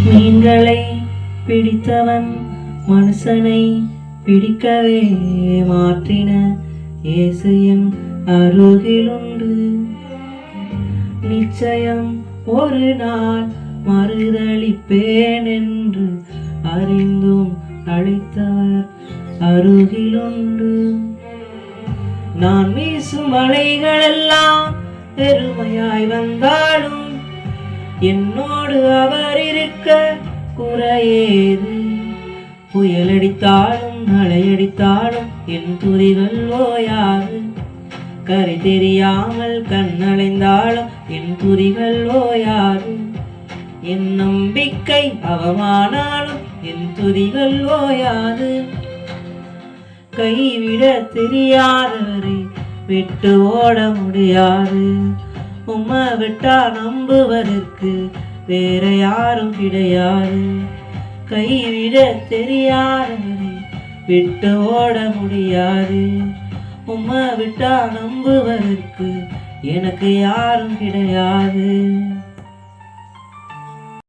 மீன்களை பிடித்தவன் மனுஷனை பிடிக்கவே மாற்றின இயேசு என் அருகிலுண்டு. நிச்சயம் ஒரு நாள் மறுதளிப்பேன் என்று அறிந்தும் அழைத்தவர் அருகிலுண்டு. நான் வீசும் வலைகளெல்லாம் பெருமையாய் வந்தாலும் என்னோடு அவர் இருக்க குறையேது. புயலடித்தாலும் அலையடித்தாலும் என் துதிகள் ஓயாது. கரை தெரியாமல் கண்ணடைந்தாலும் என் துதிகள் ஓயாது. என் நம்பிக்கை அவமானாலும் என் துதிகள் ஓயாது. கைவிட தெரியாதவரை விட்டு ஓட முடியாது. உம்மை விட்டா நம்புவதற்கு வேற யாரும் கிடையாது. கைவிட தெரியாதவரை விட்டு ஓட முடியாது. உம்மை விட்டா நம்புவதற்கு எனக்கு யாரும் கிடையாது.